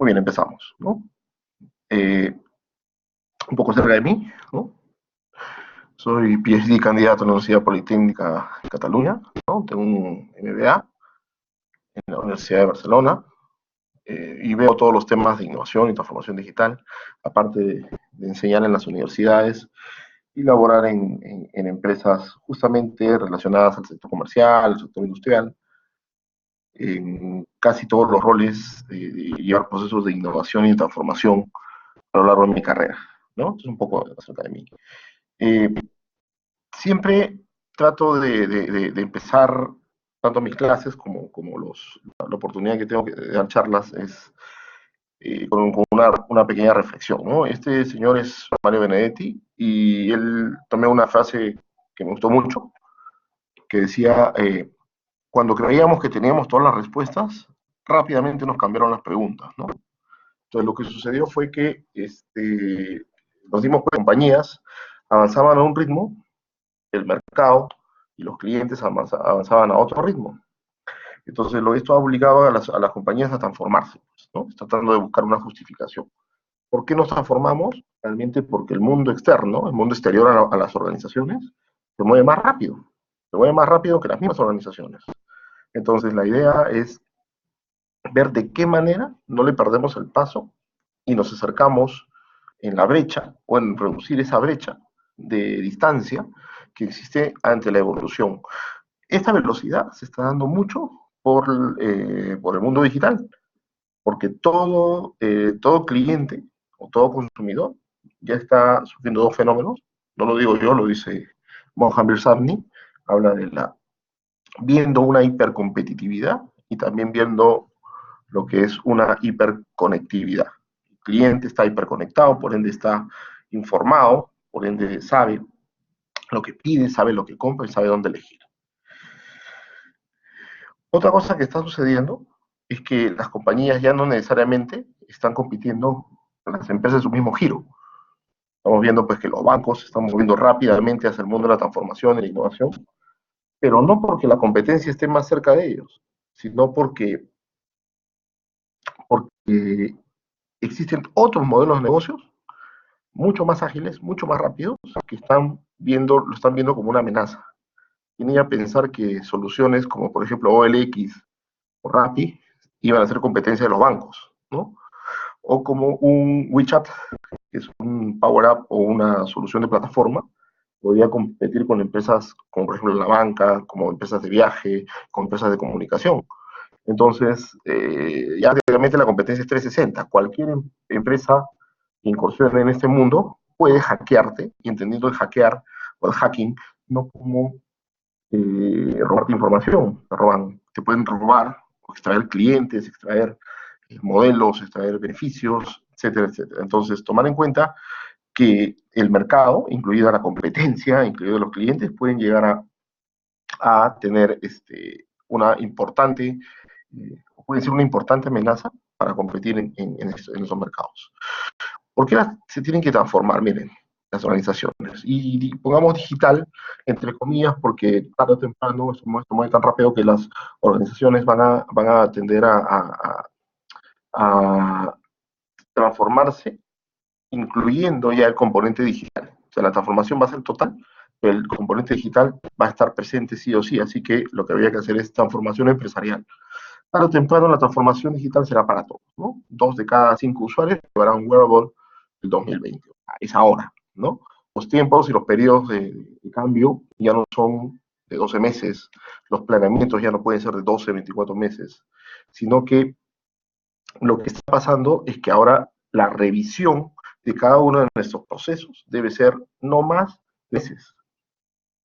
Muy bien, empezamos, ¿no? Eh, un poco cerca de mí, ¿no? Soy PhD candidato en la Universidad Politécnica de Cataluña, ¿no? Tengo un MBA en la Universidad de Barcelona y veo todos los temas de innovación y transformación digital, aparte de enseñar en las universidades y laborar en empresas justamente relacionadas al sector comercial, al sector industrial, en casi todos los roles de llevar procesos de innovación y transformación a lo largo de mi carrera, ¿no? Es un poco acerca de mí. Eh, Siempre trato de empezar tanto mis clases como la oportunidad que tengo de dar charlas es con una pequeña reflexión, ¿no? Este señor es Mario Benedetti y él tomé una frase que me gustó mucho, que decía, cuando creíamos que teníamos todas las respuestas, rápidamente nos cambiaron las preguntas, ¿no? Entonces lo que sucedió fue que nos dimos cuenta que compañías avanzaban a un ritmo, el mercado y los clientes avanzaban a otro ritmo. Entonces, esto ha obligado a las compañías a transformarse, pues, ¿no? Tratando de buscar una justificación. ¿Por qué nos transformamos? Realmente porque el mundo externo, el mundo exterior a las organizaciones, se mueve más rápido que las mismas organizaciones. Entonces, la idea es ver de qué manera no le perdemos el paso y nos acercamos en la brecha o en reducir esa brecha de distancia que existe ante la evolución. Esta velocidad se está dando mucho por el mundo digital, porque todo cliente o todo consumidor ya está sufriendo dos fenómenos. No lo digo yo, lo dice Mohamed Sabni, habla de viendo una hipercompetitividad y también viendo lo que es una hiperconectividad. El cliente está hiperconectado, por ende está informado, por ende sabe lo que pide, sabe lo que compra y sabe dónde elegir. Otra cosa que está sucediendo es que las compañías ya no necesariamente están compitiendo con las empresas de su mismo giro. Estamos viendo pues que los bancos se están moviendo rápidamente hacia el mundo de la transformación y la innovación, pero no porque la competencia esté más cerca de ellos, sino porque existen otros modelos de negocios mucho más ágiles, mucho más rápidos, que lo están viendo como una amenaza. Tenía a pensar que soluciones como por ejemplo OLX o Rappi iban a ser competencia de los bancos, ¿no? O como un WeChat, que es un Power Up o una solución de plataforma, podría competir con empresas como por ejemplo la banca, como empresas de viaje, con empresas de comunicación. Entonces, ya realmente la competencia es 360. Cualquier empresa que incursione en este mundo puede hackearte, y entendiendo el hackear o el hacking, no como robarte información, te pueden robar o extraer clientes, extraer modelos, extraer beneficios, etcétera, etcétera. Entonces, tomar en cuenta que el mercado, incluida la competencia, incluidos los clientes, pueden llegar a tener una importante, puede ser una importante amenaza para competir en esos mercados. ¿Por qué se tienen que transformar? Miren, las organizaciones. Y pongamos digital, entre comillas, porque tarde o temprano esto mueve tan rápido que las organizaciones van a tender a transformarse, incluyendo ya el componente digital. O sea, la transformación va a ser total, pero el componente digital va a estar presente sí o sí, así que lo que habría que hacer es transformación empresarial. Tarde o temprano la transformación digital será para todos, ¿no? 2 de cada 5 usuarios llevarán un wearable el 2020. Es ahora, ¿no? Los tiempos y los periodos de cambio ya no son de 12 meses, los planeamientos ya no pueden ser de 12, 24 meses, sino que lo que está pasando es que ahora la revisión de cada uno de nuestros procesos debe ser no más meses.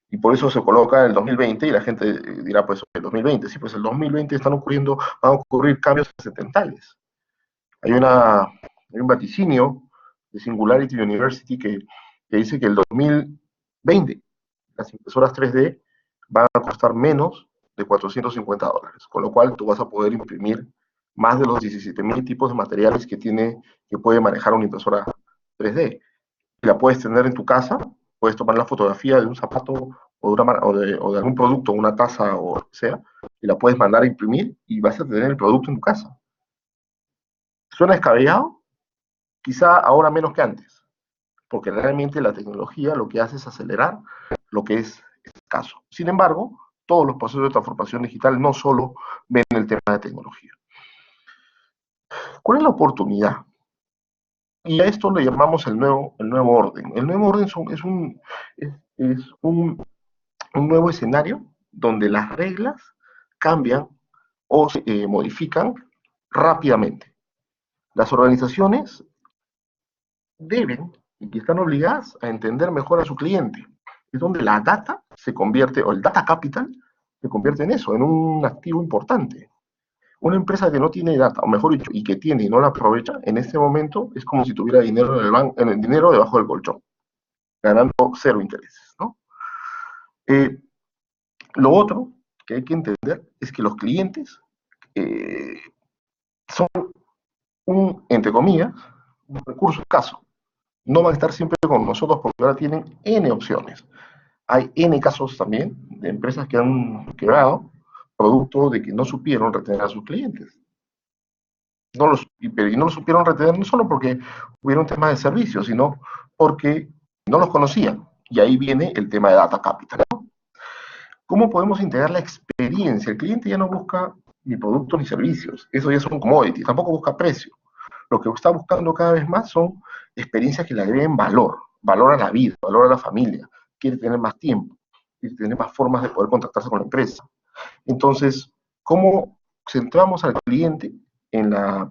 Y por eso se coloca el 2020 y la gente dirá, pues, el 2020, sí, pues el 2020 van a ocurrir cambios trascendentales. Hay un vaticinio de Singularity University que dice que el 2020 las impresoras 3D van a costar menos de $450, con lo cual tú vas a poder imprimir más de los 17,000 tipos de materiales que puede manejar una impresora 3D. Y la puedes tener en tu casa, puedes tomar la fotografía de un zapato o de algún producto, una taza o lo que sea, y la puedes mandar a imprimir y vas a tener el producto en tu casa. ¿Suena descabellado? Quizá ahora menos que antes, porque realmente la tecnología lo que hace es acelerar lo que es escaso. Sin embargo, todos los procesos de transformación digital no solo ven el tema de tecnología. ¿Cuál es la oportunidad? Y a esto le llamamos el nuevo orden. El nuevo orden es un nuevo escenario donde las reglas cambian o se modifican rápidamente. Las organizaciones deben y están obligadas a entender mejor a su cliente. Es donde la data se convierte, o el data capital, se convierte en eso, en un activo importante. Una empresa que no tiene data, o mejor dicho, y que tiene y no la aprovecha, en este momento es como si tuviera dinero en el banco, en el dinero debajo del colchón, ganando cero intereses, ¿no? Eh, lo otro que hay que entender es que los clientes eh, son entre comillas, un recurso escaso. No van a estar siempre con nosotros porque ahora tienen N opciones. Hay N casos también de empresas que han quebrado producto de que no supieron retener a sus clientes. Y no los supieron retener no solo porque hubiera un tema de servicio, sino porque no los conocían. Y ahí viene el tema de data capital, ¿no? ¿Cómo podemos integrar la experiencia? El cliente ya no busca ni productos ni servicios, eso ya es un commodity, tampoco busca precio. Lo que está buscando cada vez más son experiencias que le agreguen valor, valor a la vida, valor a la familia, quiere tener más tiempo, quiere tener más formas de poder contactarse con la empresa. Entonces, ¿cómo centramos al cliente en la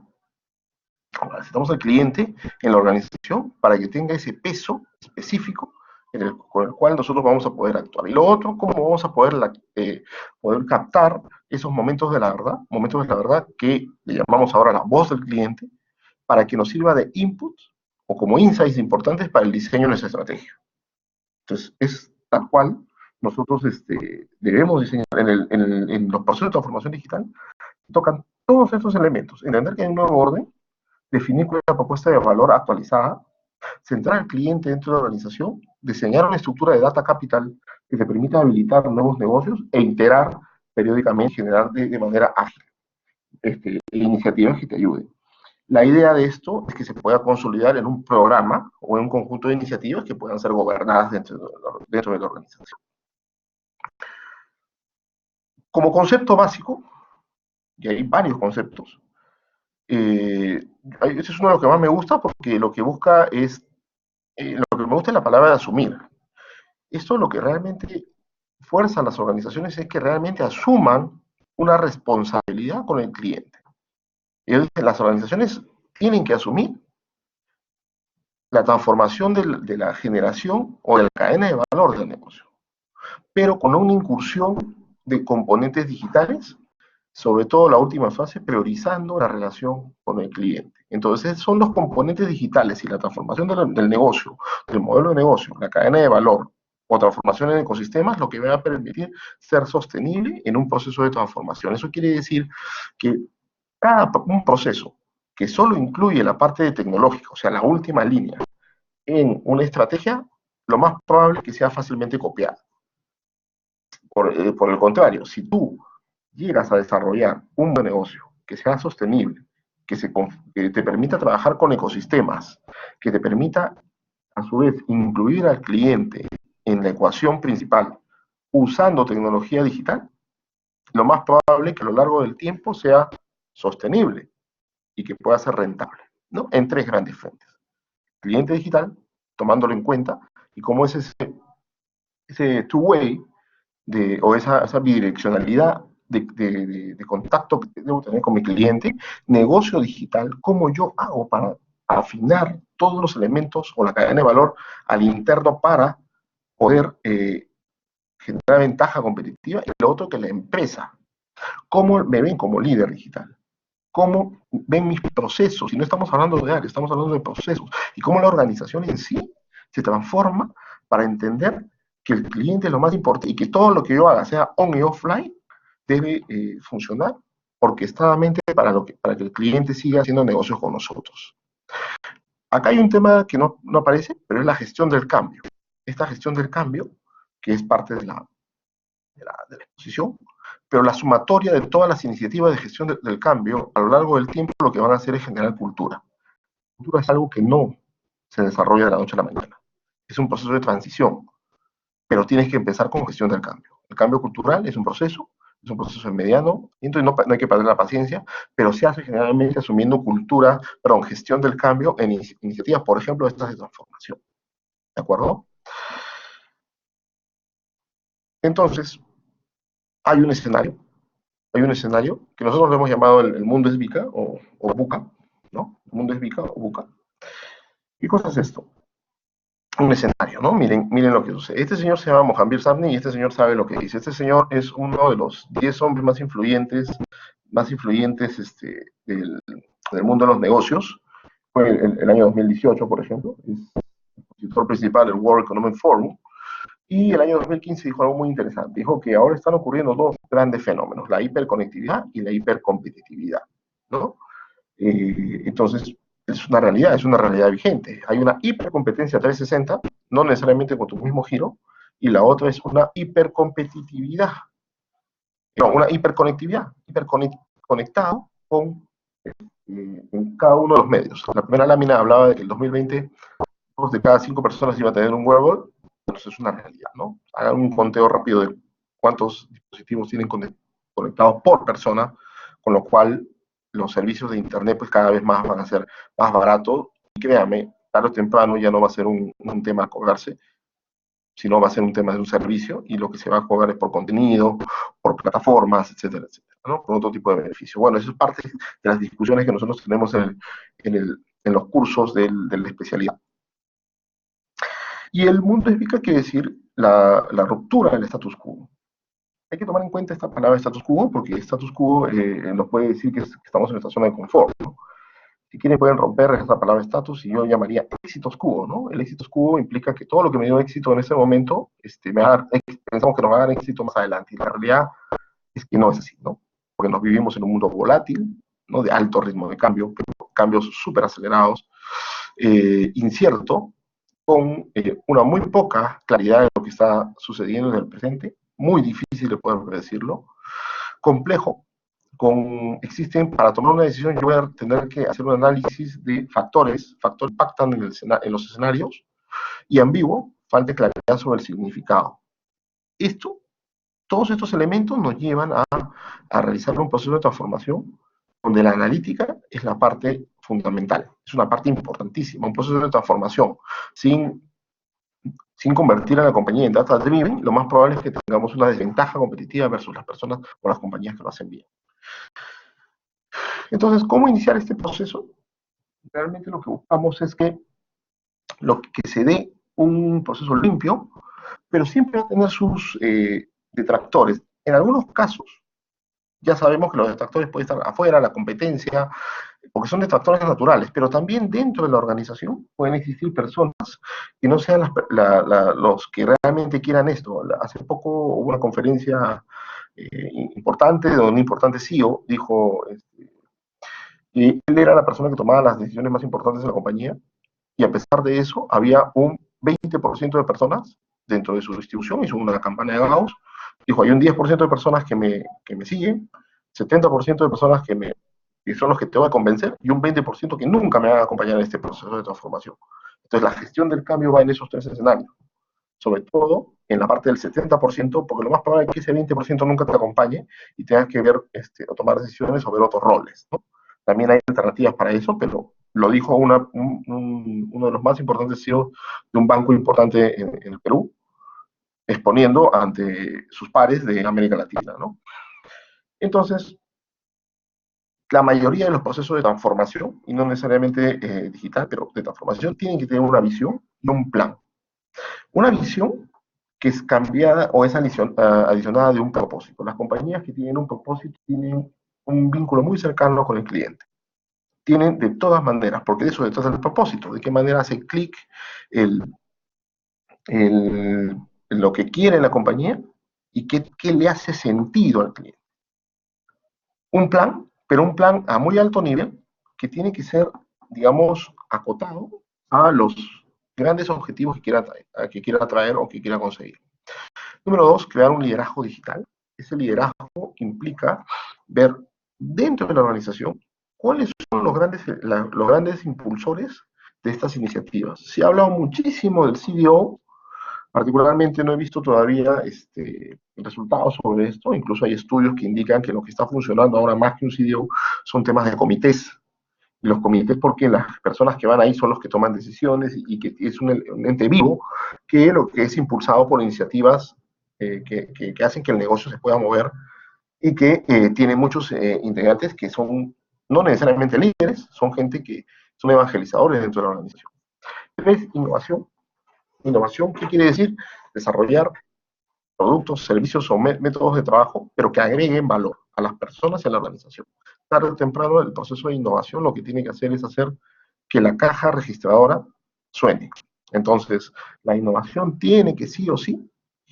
necesitamos al cliente en la organización para que tenga ese peso específico con el cual nosotros vamos a poder actuar? Y lo otro, cómo vamos a poder captar esos momentos de la verdad que le llamamos ahora la voz del cliente, para que nos sirva de input o como insights importantes para el diseño de nuestra estrategia. Entonces, es tal cual nosotros debemos diseñar en los procesos de transformación digital, tocan todos estos elementos, entender que hay un nuevo orden, definir cuál es la propuesta de valor actualizada, centrar al cliente dentro de la organización, diseñar una estructura de data capital que te permita habilitar nuevos negocios e iterar periódicamente, generar de manera ágil iniciativas que te ayuden. La idea de esto es que se pueda consolidar en un programa o en un conjunto de iniciativas que puedan ser gobernadas dentro de la organización. Como concepto básico, y hay varios conceptos, ese es uno de los que más me gusta porque lo que busca es, lo que me gusta es la palabra de asumir. Esto lo que realmente fuerza a las organizaciones es que realmente asuman una responsabilidad con el cliente. Las organizaciones tienen que asumir la transformación de la generación o de la cadena de valor del negocio, pero con una incursión de componentes digitales, sobre todo la última fase, priorizando la relación con el cliente. Entonces, son los componentes digitales y la transformación del negocio, del modelo de negocio, la cadena de valor o transformación en ecosistemas, lo que me va a permitir ser sostenible en un proceso de transformación. Eso quiere decir que un proceso que solo incluye la parte de tecnológica, o sea, la última línea, en una estrategia, lo más probable es que sea fácilmente copiada. Por el contrario, si tú llegas a desarrollar un buen negocio que sea sostenible, que te permita trabajar con ecosistemas, que te permita a su vez incluir al cliente en la ecuación principal usando tecnología digital, lo más probable es que a lo largo del tiempo sea sostenible y que pueda ser rentable, ¿no? En tres grandes frentes. Cliente digital, tomándolo en cuenta, y cómo es ese two-way o esa bidireccionalidad de contacto que debo tener con mi cliente, negocio digital, cómo yo hago para afinar todos los elementos o la cadena de valor al interno para poder generar ventaja competitiva, y lo otro que la empresa, cómo me ven como líder digital, cómo ven mis procesos, y no estamos hablando de áreas, estamos hablando de procesos, y cómo la organización en sí se transforma para entender que el cliente es lo más importante y que todo lo que yo haga, sea on y offline, debe funcionar orquestadamente para que el cliente siga haciendo negocios con nosotros. Acá hay un tema que no aparece, pero es la gestión del cambio. Esta gestión del cambio, que es parte de la exposición, pero la sumatoria de todas las iniciativas de gestión del cambio a lo largo del tiempo lo que van a hacer es generar cultura. La cultura es algo que no se desarrolla de la noche a la mañana. Es un proceso de transición, pero tienes que empezar con gestión del cambio. El cambio cultural es un proceso de mediano, y entonces no hay que perder la paciencia, pero se hace generalmente asumiendo gestión del cambio en iniciativas, por ejemplo, estas de transformación. ¿De acuerdo? Entonces, hay un escenario que nosotros lo hemos llamado el mundo es VICA o BUCA, ¿no? El mundo es VICA o BUCA. ¿Qué cosa es esto? Un escenario, ¿no? Miren lo que sucede. Este señor se llama Mohanbir Sabni y este señor sabe lo que dice. Este señor es uno de los 10 hombres más influyentes del mundo de los negocios. Fue el año 2018, por ejemplo. Es el expositor principal del World Economic Forum. Y el año 2015 dijo algo muy interesante. Dijo que ahora están ocurriendo dos grandes fenómenos, la hiperconectividad y la hipercompetitividad, ¿no? Entonces, es una realidad vigente. Hay una hipercompetencia 360, no necesariamente con tu mismo giro, y la otra es una hipercompetitividad. No, una hiperconectividad, hiperconectado con en cada uno de los medios. La primera lámina hablaba de que el 2020 2 de cada 5 personas iba a tener un wearable. Entonces es una realidad, ¿no? Hagan un conteo rápido de cuántos dispositivos tienen conectados por persona, con lo cual los servicios de internet pues cada vez más van a ser más baratos. Y créame, tarde o temprano ya no va a ser un tema a cobrarse, sino va a ser un tema de un servicio, y lo que se va a cobrar es por contenido, por plataformas, etcétera, etcétera, ¿no? Por otro tipo de beneficio. Bueno, eso es parte de las discusiones que nosotros tenemos en los cursos de la especialidad. Y el mundo explica quiere decir la ruptura del status quo. Hay que tomar en cuenta esta palabra status quo, porque status quo nos puede decir que estamos en nuestra zona de confort, ¿no? Si quieren pueden romper esta palabra status y yo llamaría éxitos quo, ¿no? El éxitos quo implica que todo lo que me dio éxito en ese momento, pensamos que nos va a dar éxito más adelante, y la realidad es que no es así, ¿no? Porque nos vivimos en un mundo volátil, ¿no? De alto ritmo de cambio, cambios súper acelerados, incierto, con una muy poca claridad de lo que está sucediendo en el presente, muy difícil de poder predecirlo, complejo, para tomar una decisión yo voy a tener que hacer un análisis de factores impactan en los escenarios, y ambiguo, falta de claridad sobre el significado. Todos estos elementos nos llevan a realizar un proceso de transformación donde la analítica es la parte fundamental, es una parte importantísima, un proceso de transformación sin convertir a la compañía en data driven. Lo más probable es que tengamos una desventaja competitiva versus las personas o las compañías que lo hacen bien. Entonces, ¿cómo iniciar este proceso? Realmente lo que buscamos es que se dé un proceso limpio, pero siempre va a tener sus detractores. En algunos casos, ya sabemos que los detractores pueden estar afuera, la competencia, porque son detractores naturales, pero también dentro de la organización pueden existir personas que no sean los que realmente quieran esto. Hace poco hubo una conferencia importante, donde un importante CEO dijo que él era la persona que tomaba las decisiones más importantes de la compañía, y a pesar de eso, había un 20% de personas dentro de su distribución, hizo una campaña de Gauss, dijo, hay un 10% de personas que me siguen, 70% de personas que son los que te voy a convencer, y un 20% que nunca me van a acompañar en este proceso de transformación. Entonces, la gestión del cambio va en esos tres escenarios, sobre todo en la parte del 70%, porque lo más probable es que ese 20% nunca te acompañe y tengas que ver o tomar decisiones o ver otros roles, ¿no? También hay alternativas para eso, pero lo dijo uno de los más importantes CEOs de un banco importante en el Perú, exponiendo ante sus pares de América Latina, ¿no? Entonces, la mayoría de los procesos de transformación, y no necesariamente digital, pero de transformación, tienen que tener una visión y un plan. Una visión que es cambiada o es adicionada de un propósito. Las compañías que tienen un propósito tienen un vínculo muy cercano con el cliente. Tienen de todas maneras, porque de eso detrás del propósito, de qué manera hace clic lo que quiere la compañía y qué le hace sentido al cliente. Un plan, pero un plan a muy alto nivel que tiene que ser, digamos, acotado a los grandes objetivos que quiera atraer o que quiera conseguir. Número 2, crear un liderazgo digital. Ese liderazgo implica ver dentro de la organización cuáles son los grandes impulsores de estas iniciativas. Se ha hablado muchísimo del CDO, particularmente no he visto todavía resultados sobre esto, incluso hay estudios que indican que lo que está funcionando ahora más que un CDO son temas de comités. Y los comités porque las personas que van ahí son los que toman decisiones y que es un ente vivo que lo que es impulsado por iniciativas que hacen que el negocio se pueda mover y que tiene muchos integrantes que son no necesariamente líderes, son gente que son evangelizadores dentro de la organización. ¿Ves? Innovación. Innovación, ¿qué quiere decir? Desarrollar productos, servicios o métodos de trabajo, pero que agreguen valor a las personas y a la organización. Tarde o temprano, el proceso de innovación lo que tiene que hacer es hacer que la caja registradora suene. Entonces, la innovación tiene que sí o sí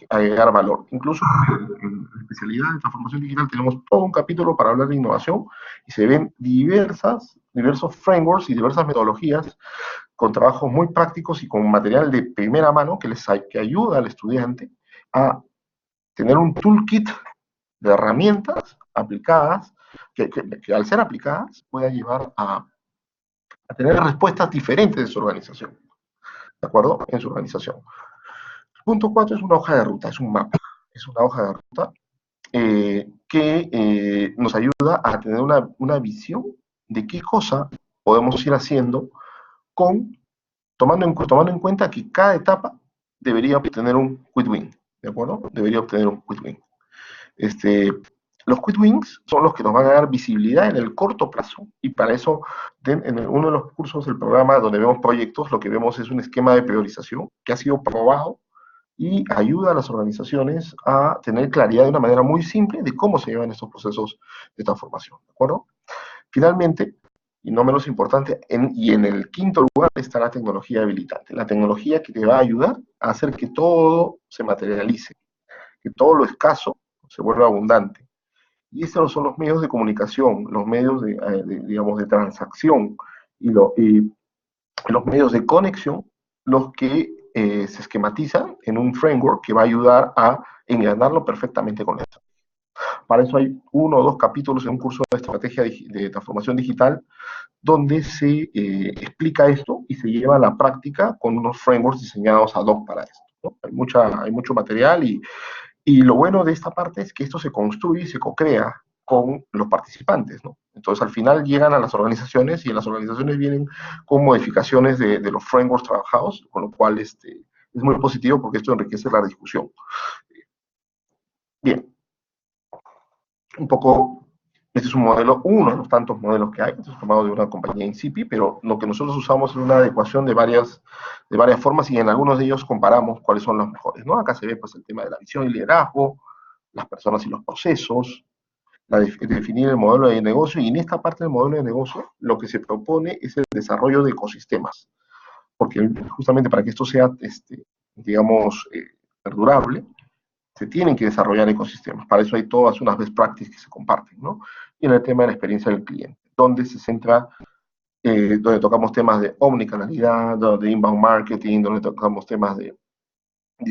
agregar valor. Incluso en la especialidad de transformación digital tenemos todo un capítulo para hablar de innovación y se ven diversos frameworks y diversas metodologías con trabajos muy prácticos y con material de primera mano que ayuda al estudiante a tener un toolkit de herramientas aplicadas, que al ser aplicadas pueda llevar a tener respuestas diferentes de su organización, ¿de acuerdo? En su organización. El punto 4 es una hoja de ruta, es un mapa, es una hoja de ruta que nos ayuda a tener una visión de qué cosa podemos ir haciendo tomando en cuenta que cada etapa debería obtener un quick win, ¿de acuerdo? Debería obtener un quick win. Los quick wins son los que nos van a dar visibilidad en el corto plazo y para eso en uno de los cursos del programa donde vemos proyectos lo que vemos es un esquema de priorización que ha sido probado y ayuda a las organizaciones a tener claridad de una manera muy simple de cómo se llevan estos procesos de transformación, ¿de acuerdo? Finalmente, y no menos importante, y en el quinto lugar está la tecnología habilitante, la tecnología que te va a ayudar a hacer que todo se materialice, que todo lo escaso se vuelva abundante. Y estos son los medios de comunicación, los medios digamos, de transacción y los medios de conexión, los que se esquematizan en un framework que va a ayudar a engañarlo perfectamente con esto. Para eso hay uno o dos capítulos en un curso de estrategia de transformación digital donde se explica esto y se lleva a la práctica con unos frameworks diseñados ad hoc para esto, ¿no? Hay mucho material y lo bueno de esta parte es que esto se construye y se co-crea con los participantes, ¿no? Entonces, al final llegan a las organizaciones y en las organizaciones vienen con modificaciones de los frameworks trabajados, con lo cual es muy positivo porque esto enriquece la discusión. Bien, un poco, este es un modelo, uno de los tantos modelos que hay, esto es tomado de una compañía INCIPI, pero lo que nosotros usamos es una adecuación de varias formas y en algunos de ellos comparamos cuáles son los mejores, ¿no? Acá se ve pues el tema de la visión y liderazgo, las personas y los procesos, definir el modelo de negocio y en esta parte del modelo de negocio lo que se propone es el desarrollo de ecosistemas, porque justamente para que esto sea, digamos, perdurable, se tienen que desarrollar ecosistemas. Para eso hay todas unas best practices que se comparten, ¿no? Y en el tema de la experiencia del cliente, donde se centra, donde tocamos temas de omnicanalidad, de inbound marketing, donde tocamos temas de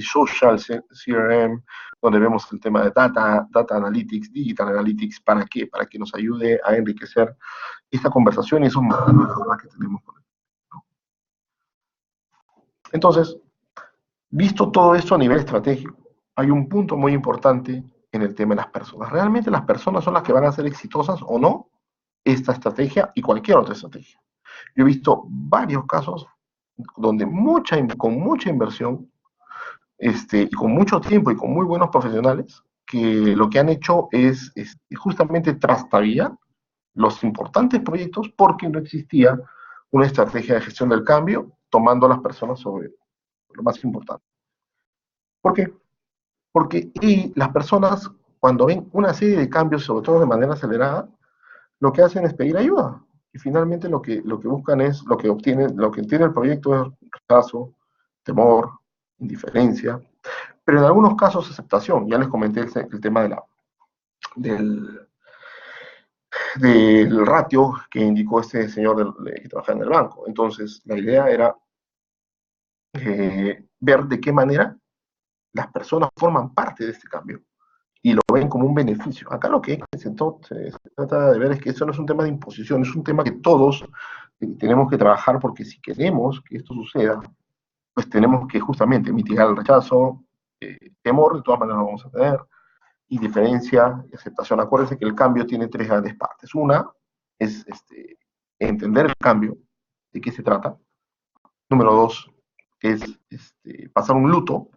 social CRM, donde vemos el tema de data analytics, digital analytics, ¿para qué? Para que nos ayude a enriquecer esta conversación y esos modelos que tenemos con él, ¿no? Entonces, visto todo esto a nivel estratégico, hay un punto muy importante en el tema de las personas. ¿Realmente las personas son las que van a ser exitosas o no esta estrategia y cualquier otra estrategia? Yo he visto varios casos donde con mucha inversión y con mucho tiempo y con muy buenos profesionales que lo que han hecho es justamente trastabillar los importantes proyectos porque no existía una estrategia de gestión del cambio tomando a las personas sobre lo más importante. ¿Por qué? Porque las personas cuando ven una serie de cambios, sobre todo de manera acelerada, lo que hacen es pedir ayuda. Y finalmente lo que buscan es, lo que obtiene el proyecto es rechazo, temor, indiferencia, pero en algunos casos aceptación. Ya les comenté el tema del, del ratio que indicó este señor que trabaja en el banco. Entonces, la idea era ver de qué manera las personas forman parte de este cambio y lo ven como un beneficio. Acá lo que se trata de ver es que esto no es un tema de imposición, es un tema que todos tenemos que trabajar, porque si queremos que esto suceda, pues tenemos que justamente mitigar el rechazo, temor, de todas maneras lo vamos a tener, indiferencia y aceptación. Acuérdense que el cambio tiene tres grandes partes. Una es entender el cambio, de qué se trata. Número dos es pasar un luto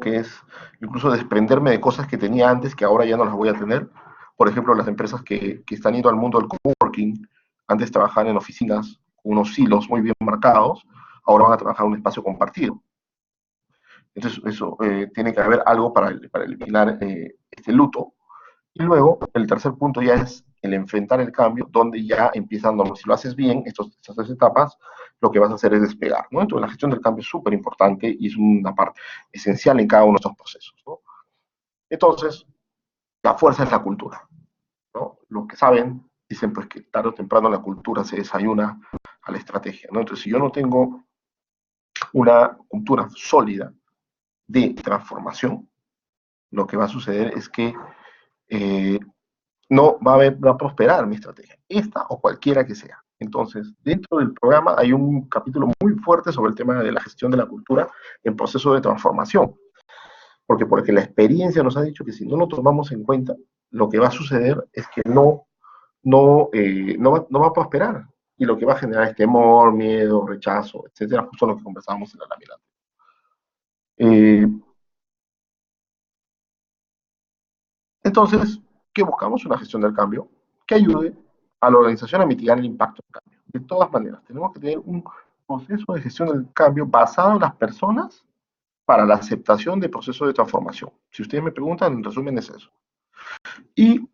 que es incluso desprenderme de cosas que tenía antes que ahora ya no las voy a tener. Por ejemplo, las empresas que están yendo al mundo del coworking, antes trabajaban en oficinas con unos silos muy bien marcados, ahora van a trabajar en un espacio compartido. Entonces, eso tiene que haber algo para eliminar este luto. Y luego, el tercer punto ya es el enfrentar el cambio, donde ya empiezan, si lo haces bien, estas tres etapas, lo que vas a hacer es despegar, ¿no? Entonces, la gestión del cambio es súper importante y es una parte esencial en cada uno de estos procesos, ¿no? Entonces, la fuerza es la cultura, ¿no? Los que saben dicen pues que tarde o temprano la cultura se desayuna a la estrategia, ¿no? Entonces, si yo no tengo una cultura sólida de transformación, lo que va a suceder es que no va a prosperar mi estrategia, esta o cualquiera que sea. Entonces, dentro del programa hay un capítulo muy fuerte sobre el tema de la gestión de la cultura en proceso de transformación, porque la experiencia nos ha dicho que si no lo tomamos en cuenta, lo que va a suceder es que no va a prosperar, y lo que va a generar es temor, miedo, rechazo, etcétera, justo lo que conversábamos en la lámina. Eh, Entonces, ¿qué buscamos? Una gestión del cambio que ayude a la organización a mitigar el impacto del cambio. De todas maneras, tenemos que tener un proceso de gestión del cambio basado en las personas para la aceptación del proceso de transformación. Si ustedes me preguntan, en resumen es eso. Y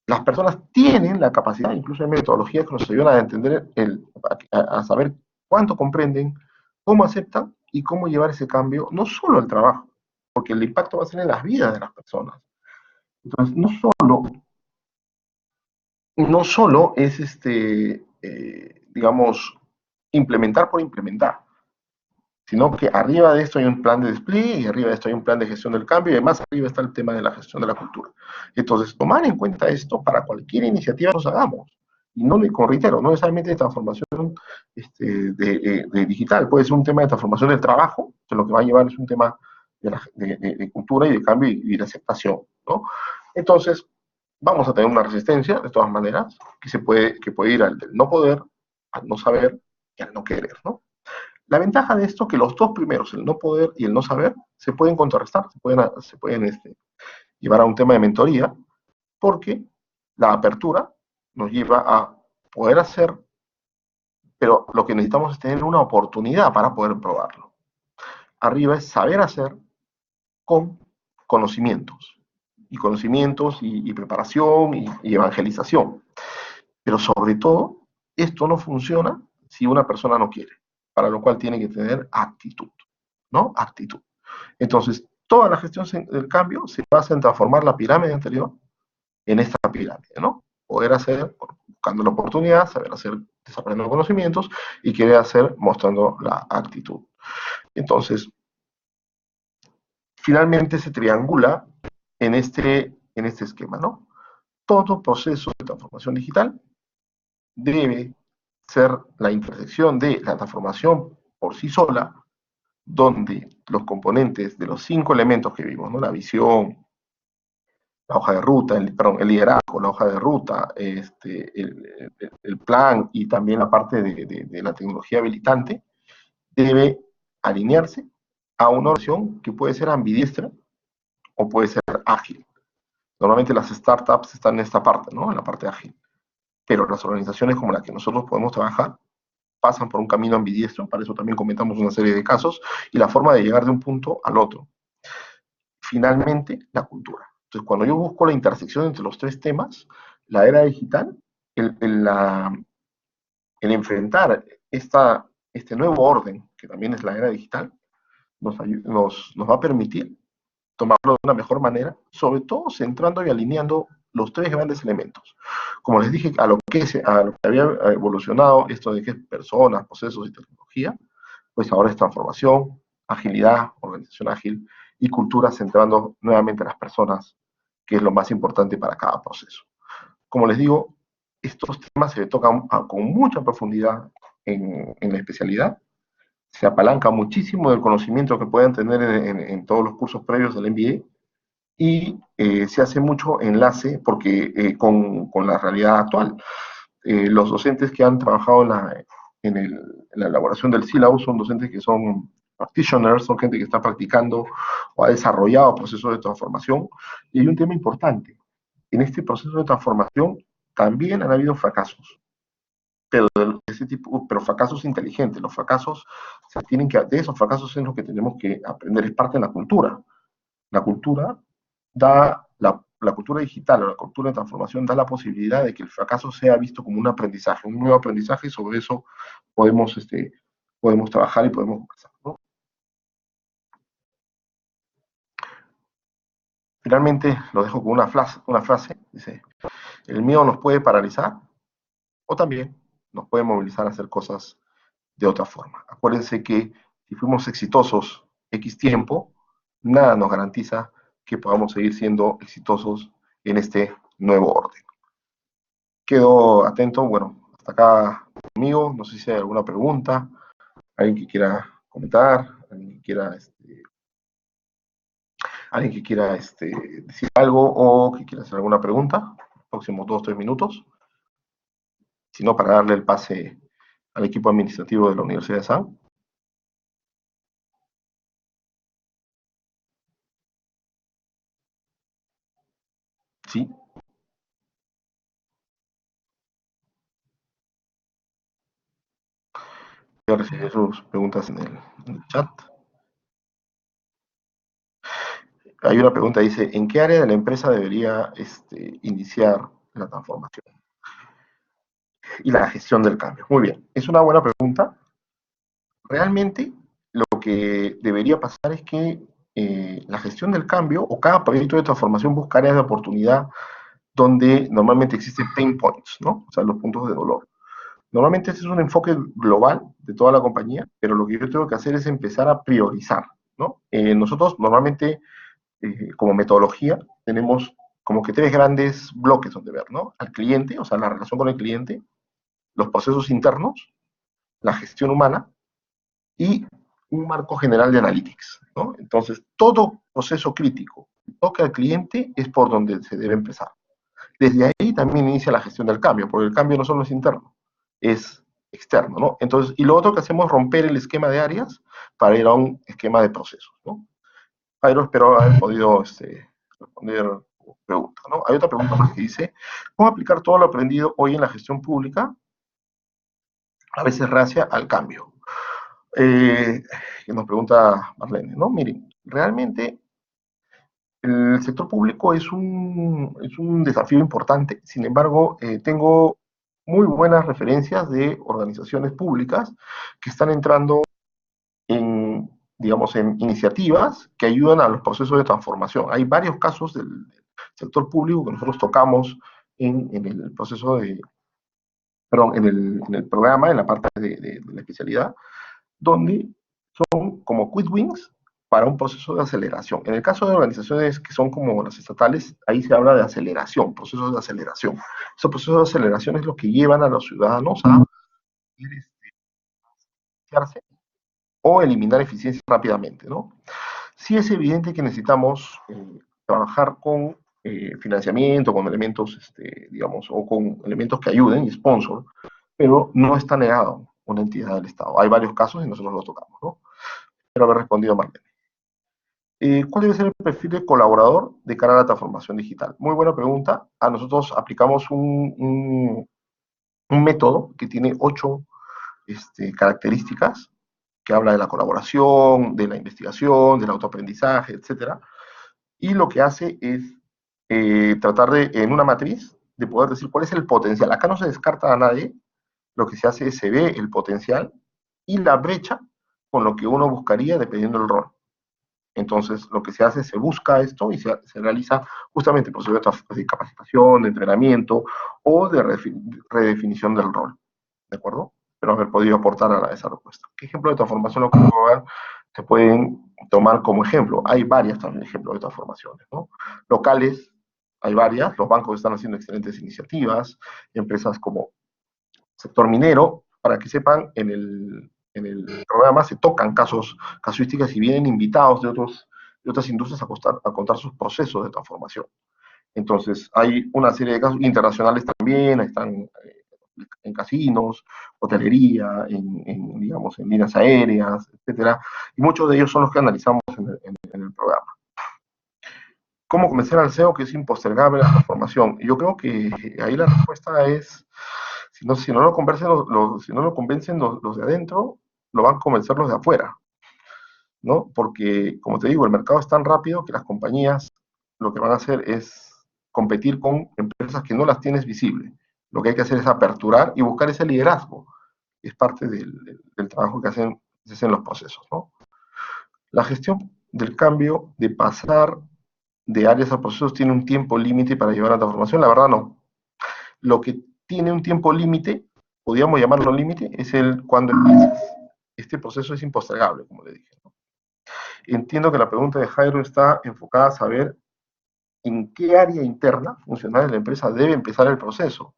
las personas tienen la capacidad, incluso hay metodologías que nos ayudan a entender, a saber cuánto comprenden, cómo aceptan y cómo llevar ese cambio, no solo al trabajo, porque el impacto va a ser en las vidas de las personas. Entonces, no solo es digamos, implementar por implementar, sino que arriba de esto hay un plan de despliegue y arriba de esto hay un plan de gestión del cambio y además arriba está el tema de la gestión de la cultura. Entonces, tomar en cuenta esto para cualquier iniciativa que nos hagamos. Y no, reitero, no necesariamente de transformación de digital, puede ser un tema de transformación del trabajo, que lo que va a llevar es un tema de cultura y de cambio y de aceptación, ¿no? Entonces, vamos a tener una resistencia, de todas maneras, que puede ir al del no poder, al no saber y al no querer, ¿no? La ventaja de esto es que los dos primeros, el no poder y el no saber, se pueden contrarrestar, se pueden llevar a un tema de mentoría, porque la apertura nos lleva a poder hacer, pero lo que necesitamos es tener una oportunidad para poder probarlo. Arriba es saber hacer con conocimientos, y preparación y evangelización. Pero sobre todo, esto no funciona si una persona no quiere, para lo cual tiene que tener actitud, ¿no? Actitud. Entonces, toda la gestión del cambio se basa en transformar la pirámide anterior en esta pirámide, ¿no? Poder hacer, buscando la oportunidad, saber hacer desarrollando conocimientos y querer hacer mostrando la actitud. Entonces, finalmente se triangula en este esquema, ¿no? Todo proceso de transformación digital debe ser la intersección de la transformación por sí sola, donde los componentes de los 5 elementos que vimos, ¿no? La visión, la hoja de ruta, el liderazgo, la hoja de ruta, el plan y también la parte de la tecnología habilitante, debe alinearse a una versión que puede ser ambidiestra o puede ser ágil. Normalmente las startups están en esta parte, ¿no? En la parte ágil. Pero las organizaciones como la que nosotros podemos trabajar pasan por un camino ambidiestro, para eso también comentamos una serie de casos, y la forma de llegar de un punto al otro. Finalmente, la cultura. Entonces, cuando yo busco la intersección entre los tres temas, la era digital, el enfrentar este nuevo orden, que también es la era digital, nos va a permitir tomarlo de una mejor manera, sobre todo centrando y alineando los tres grandes elementos. Como les dije, a lo que había evolucionado esto de que es personas, procesos y tecnología, pues ahora es transformación, agilidad, organización ágil y cultura, centrando nuevamente a las personas, que es lo más importante para cada proceso. Como les digo, estos temas se tocan con mucha profundidad en la especialidad, se apalanca muchísimo del conocimiento que pueden tener en todos los cursos previos del MBA, y se hace mucho enlace porque, con la realidad actual. Los docentes que han trabajado en la elaboración del syllabus son docentes que son practitioners, son gente que está practicando o ha desarrollado procesos de transformación. Y hay un tema importante. En este proceso de transformación también han habido fracasos, pero de ese tipo, pero fracasos inteligentes. Los fracasos de esos fracasos es lo que tenemos que aprender, es parte de la cultura. La cultura la cultura digital o la cultura de transformación da la posibilidad de que el fracaso sea visto como un aprendizaje, un nuevo aprendizaje, y sobre eso podemos trabajar y podemos conversar, ¿no? Finalmente, lo dejo con una frase, dice: el miedo nos puede paralizar o también nos puede movilizar a hacer cosas de otra forma. Acuérdense que si fuimos exitosos X tiempo, nada nos garantiza que podamos seguir siendo exitosos en este nuevo orden. Quedo atento, bueno, hasta acá conmigo, no sé si hay alguna pregunta, alguien que quiera comentar, alguien que quiera decir algo o que quiera hacer alguna pregunta, próximos 2 o 3 minutos, si no, para darle el pase al equipo administrativo de la Universidad de San. Sí, voy a recibir sus preguntas en el chat. Hay una pregunta, dice: ¿en qué área de la empresa debería iniciar la transformación y la gestión del cambio? Muy bien, es una buena pregunta. Realmente lo que debería pasar es que la gestión del cambio o cada proyecto de transformación busca áreas de oportunidad donde normalmente existen pain points, ¿no? O sea, los puntos de dolor. Normalmente ese es un enfoque global de toda la compañía, pero lo que yo tengo que hacer es empezar a priorizar, ¿no? Nosotros normalmente, como metodología, tenemos como que 3 grandes bloques donde ver, ¿no? Al cliente, o sea, la relación con el cliente, los procesos internos, la gestión humana y un marco general de analytics, ¿no? Entonces, todo proceso crítico que toca al cliente es por donde se debe empezar. Desde ahí también inicia la gestión del cambio, porque el cambio no solo es interno, es externo, ¿no? Entonces, y lo otro que hacemos es romper el esquema de áreas para ir a un esquema de procesos, ¿no? Jairo, espero haber podido responder preguntas, ¿no? Hay otra pregunta más que dice: ¿cómo aplicar todo lo aprendido hoy en la gestión pública, a veces reacia al cambio? Que nos pregunta Marlene, ¿no? Miren, realmente el sector público es un desafío importante. Sin embargo, tengo muy buenas referencias de organizaciones públicas que están entrando digamos, en iniciativas que ayudan a los procesos de transformación. Hay varios casos del sector público que nosotros tocamos en el proceso perdón, en el programa, en la parte de la especialidad, donde son como quick wins para un proceso de aceleración. En el caso de organizaciones que son como las estatales, ahí se habla de aceleración, procesos de aceleración. Esos procesos de aceleración es lo que llevan a los ciudadanos a beneficiarse o eliminar eficiencias rápidamente, ¿no? Sí es evidente que necesitamos trabajar con financiamiento, con elementos, digamos, o con elementos que ayuden y sponsor, pero no está negado una entidad del Estado. Hay varios casos y nosotros los tocamos, ¿no? Espero haber respondido mal. ¿Cuál debe ser el perfil de colaborador de cara a la transformación digital? Muy buena pregunta. A nosotros aplicamos un método que tiene 8 características, que habla de la colaboración, de la investigación, del autoaprendizaje, etcétera. Y lo que hace es tratar de, en una matriz, de poder decir cuál es el potencial. Acá no se descarta a nadie, lo que se hace es se ve el potencial y la brecha con lo que uno buscaría dependiendo del rol. Entonces, lo que se hace es se busca esto y se realiza justamente procesos de capacitación, de entrenamiento o de redefinición del rol. ¿De acuerdo? Espero haber podido aportar a esa respuesta. ¿Qué ejemplo de transformación lo que puedo dar se pueden tomar como ejemplo. Hay varias también ejemplos de transformaciones, ¿no? Locales, hay varias, los bancos están haciendo excelentes iniciativas, empresas como sector minero, para que sepan, en el programa se tocan casuísticas y vienen invitados de otras industrias a contar sus procesos de transformación. Entonces, hay una serie de casos internacionales también, están en casinos, hotelería, digamos, en líneas aéreas, etcétera, y muchos de ellos son los que analizamos en el programa. ¿Cómo convencer al CEO que es impostergable la transformación? Yo creo que ahí la respuesta es, si no lo convencen los de adentro, lo van a convencer los de afuera, ¿no? Porque, como te digo, el mercado es tan rápido que las compañías lo que van a hacer es competir con empresas que no las tienes visible. Lo que hay que hacer es aperturar y buscar ese liderazgo. Es parte del trabajo que hacen los procesos, ¿no? La gestión del cambio, de pasar de áreas a procesos, tiene un tiempo límite para llevar a la transformación. La verdad, no. Lo que tiene un tiempo límite, podríamos llamarlo límite, es el cuando empiezas. Este proceso es impostergable, como le dije, ¿no? Entiendo que la pregunta de Jairo está enfocada a saber en qué área interna funcional de la empresa debe empezar el proceso.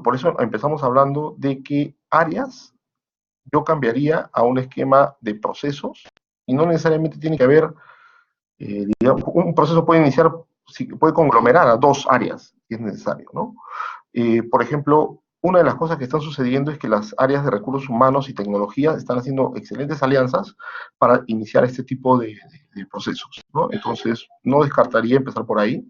Por eso empezamos hablando de que áreas yo cambiaría a un esquema de procesos y no necesariamente tiene que haber, digamos, un proceso puede iniciar, puede conglomerar a dos áreas si es necesario, ¿no? Por ejemplo, una de las cosas que están sucediendo es que las áreas de recursos humanos y tecnología están haciendo excelentes alianzas para iniciar este tipo de procesos, ¿no? Entonces, no descartaría empezar por ahí.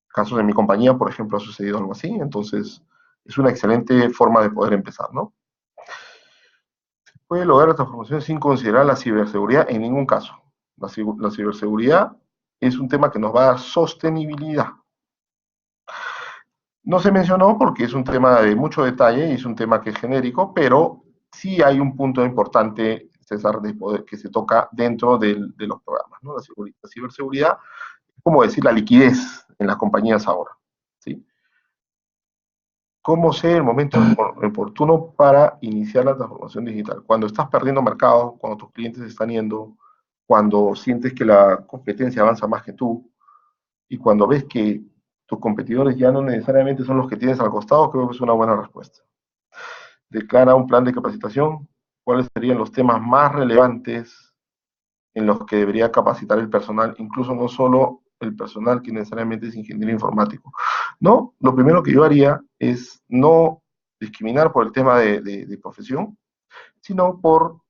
Casos de mi compañía, por ejemplo, ha sucedido algo así, entonces es una excelente forma de poder empezar, ¿no? ¿Se puede lograr la transformación sin considerar la ciberseguridad? En ningún caso. La ciberseguridad es un tema que nos va a dar sostenibilidad. No se mencionó porque es un tema de mucho detalle y es un tema que es genérico, pero sí hay un punto importante, César, que se toca dentro de los programas, ¿no? La ciberseguridad, como decir, la liquidez en las compañías ahora, ¿sí? ¿Cómo ser el momento oportuno para iniciar la transformación digital? Cuando estás perdiendo mercado, cuando tus clientes se están yendo, cuando sientes que la competencia avanza más que tú, y cuando ves que tus competidores ya no necesariamente son los que tienes al costado, creo que es una buena respuesta. Declara un plan de capacitación. ¿Cuáles serían los temas más relevantes en los que debería capacitar el personal? Incluso no solo el personal que necesariamente es ingeniero informático. No, lo primero que yo haría es no discriminar por el tema de profesión, sino por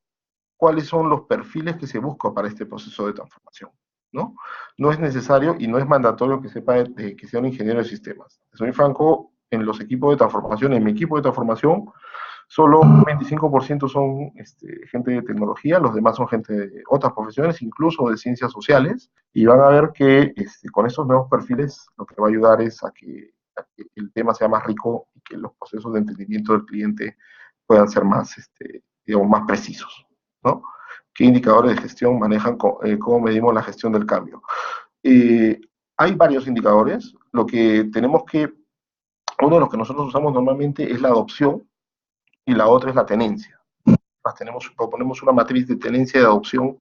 cuáles son los perfiles que se buscan para este proceso de transformación, ¿no? No es necesario y no es mandatorio que sepa que sea un ingeniero de sistemas. Soy franco, en los equipos de transformación, en mi equipo de transformación, solo un 25% son gente de tecnología, los demás son gente de otras profesiones, incluso de ciencias sociales, y van a ver que con estos nuevos perfiles lo que va a ayudar es a que el tema sea más rico y que los procesos de entendimiento del cliente puedan ser más, digamos, más precisos, ¿no? ¿Qué indicadores de gestión manejan? ¿Cómo medimos la gestión del cambio? Hay varios indicadores. Uno de los que nosotros usamos normalmente es la adopción y la otra es la tenencia. Proponemos una matriz de tenencia y de adopción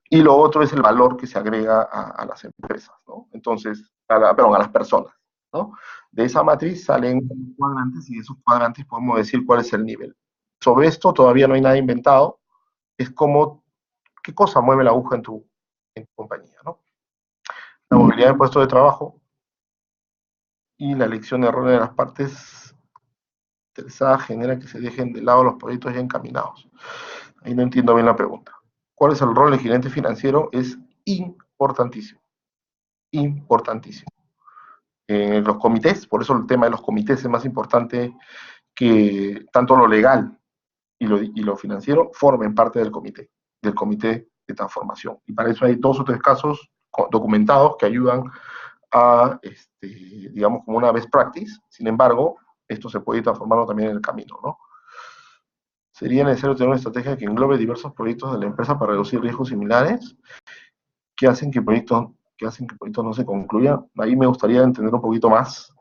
y lo otro es el valor que se agrega a las empresas, ¿no? Entonces, a las personas, ¿no? De esa matriz salen cuadrantes y de esos cuadrantes podemos decir cuál es el nivel. Sobre esto todavía no hay nada inventado, es como qué cosa mueve la aguja en tu compañía, ¿no? La movilidad de puestos de trabajo y la elección de roles de las partes interesadas genera que se dejen de lado los proyectos ya encaminados. Ahí no entiendo bien la pregunta. ¿Cuál es el rol del gerente financiero? Es importantísimo. Importantísimo. Los comités, por eso el tema de los comités es más importante que tanto lo legal y lo financiero formen parte del comité de transformación. Y para eso hay 2 o 3 casos documentados que ayudan a, digamos, como una best practice. Sin embargo, esto se puede ir transformando también en el camino, ¿no? Sería necesario tener una estrategia que englobe diversos proyectos de la empresa para reducir riesgos similares que hacen que proyectos no se concluyan. Ahí me gustaría entender un poquito más.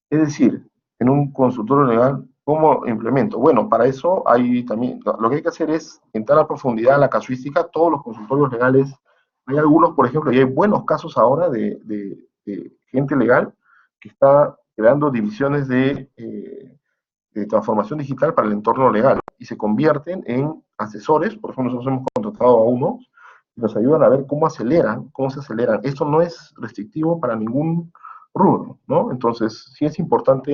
Es decir, en un consultorio legal ¿Cómo implemento? Bueno, para eso hay también, lo que hay que hacer es entrar a profundidad a la casuística, todos los consultorios legales, hay algunos, por ejemplo, y hay buenos casos ahora de gente legal que está creando divisiones de transformación digital para el entorno legal y se convierten en asesores. Por ejemplo, nosotros hemos contratado a unos y nos ayudan a ver cómo se aceleran. Esto no es restrictivo para ningún rubro, ¿no? Entonces, sí es importante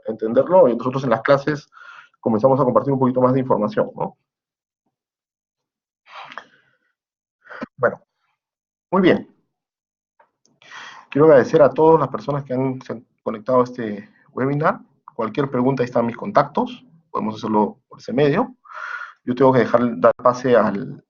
entenderlo, y nosotros en las clases comenzamos a compartir un poquito más de información, ¿no? Bueno, muy bien. Quiero agradecer a todas las personas que se han conectado a este webinar. Cualquier pregunta, ahí están mis contactos, podemos hacerlo por ese medio. Yo tengo que dar pase al